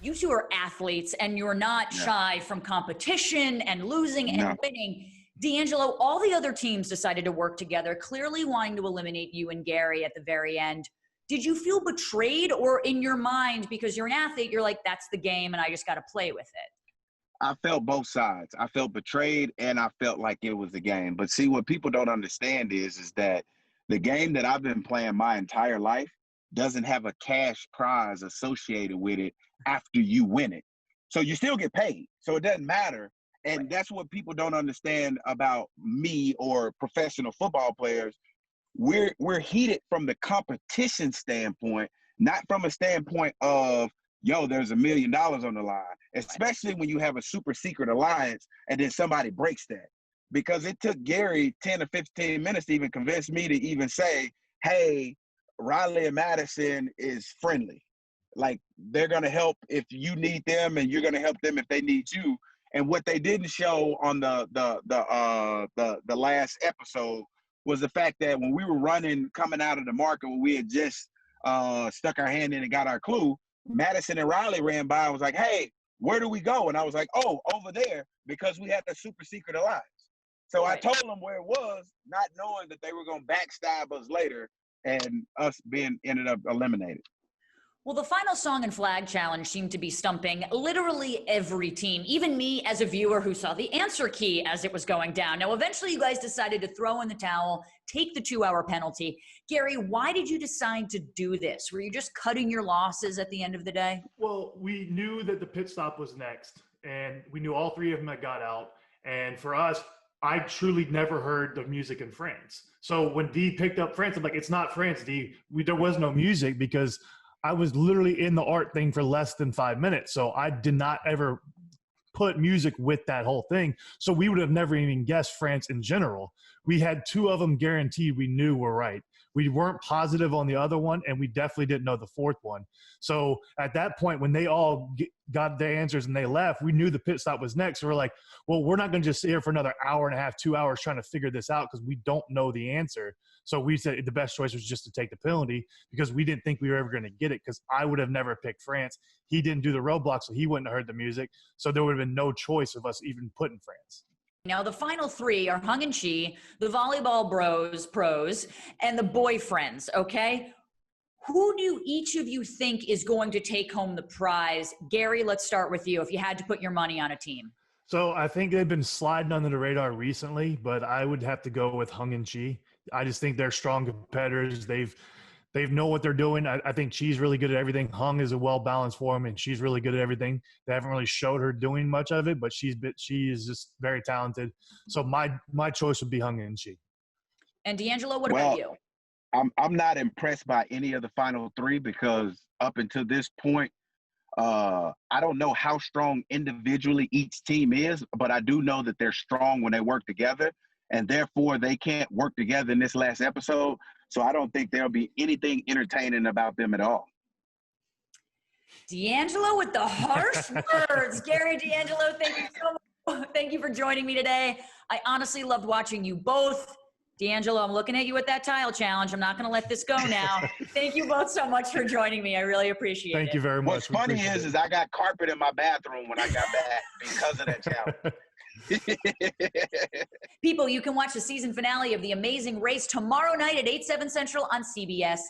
You two are athletes and you're not shy from competition and losing and winning. DeAngelo, all the other teams decided to work together, clearly wanting to eliminate you and Gary at the very end. Did you feel betrayed, or in your mind, because you're an athlete, you're like, that's the game and I just got to play with it? I felt both sides. I felt betrayed and I felt like it was the game. But see, what people don't understand is that the game that I've been playing my entire life doesn't have a cash prize associated with it after you win it. So you still get paid. So it doesn't matter. And that's what people don't understand about me or professional football players. We're heated from the competition standpoint, not from a standpoint of, yo, there's $1 million on the line, especially when you have a super secret alliance and then somebody breaks that. Because it took Gary 10 or 15 minutes to even convince me to even say, hey, Riley and Madison is friendly. Like, they're going to help if you need them and you're going to help them if they need you. And what they didn't show on the last episode was the fact that when we were running, coming out of the market, when we had just stuck our hand in and got our clue, Madison and Riley ran by and was like, hey, where do we go? And I was like, oh, over there, because we had the super secret alliance. So I told them where it was, not knowing that they were going to backstab us later and us ended up eliminated. Well, the final song and flag challenge seemed to be stumping literally every team, even me as a viewer who saw the answer key as it was going down. Now, eventually you guys decided to throw in the towel, take the 2-hour penalty. Gary, why did you decide to do this? Were you just cutting your losses at the end of the day? Well, we knew that the pit stop was next, and we knew all three of them had got out. And for us, I truly never heard the music in France. So when Dee picked up France, I'm like, it's not France, Dee. There was no music because I was literally in the art thing for less than 5 minutes. So I did not ever put music with that whole thing. So we would have never even guessed France in general. We had 2 of them guaranteed we knew were right. We weren't positive on the other one, and we definitely didn't know the 4th one. So at that point, when they all got their answers and they left, we knew the pit stop was next. So we're like, well, we're not going to just sit here for another hour and a half, 2 hours trying to figure this out because we don't know the answer. So we said the best choice was just to take the penalty because we didn't think we were ever going to get it, because I would have never picked France. He didn't do the roadblock, so he wouldn't have heard the music. So there would have been no choice of us even putting France. Now, the final 3 are Hung and Chi, the volleyball pros, and the boyfriends, okay? Who do each of you think is going to take home the prize? Gary, let's start with you. If you had to put your money on a team. So I think they've been sliding under the radar recently, but I would have to go with Hung and Chi. I just think they're strong competitors. They've know what they're doing. I think Chi's really good at everything. Hung is a well-balanced form, and she's really good at everything. They haven't really showed her doing much of it, but she is just very talented. So my choice would be Hung and Chi. And DeAngelo, what about you? I'm not impressed by any of the final 3 because up until this point, I don't know how strong individually each team is, but I do know that they're strong when they work together, and therefore they can't work together in this last episode. So I don't think there'll be anything entertaining about them at all. DeAngelo with the harsh words. Gary, DeAngelo, thank you so much. Thank you for joining me today. I honestly loved watching you both. DeAngelo, I'm looking at you with that tile challenge. I'm not going to let this go now. Thank you both so much for joining me. I really appreciate it. Thank you very much. What's funny is I got carpet in my bathroom when I got back because of that challenge. People, you can watch the season finale of The Amazing Race tomorrow night at 8/7 Central on CBS.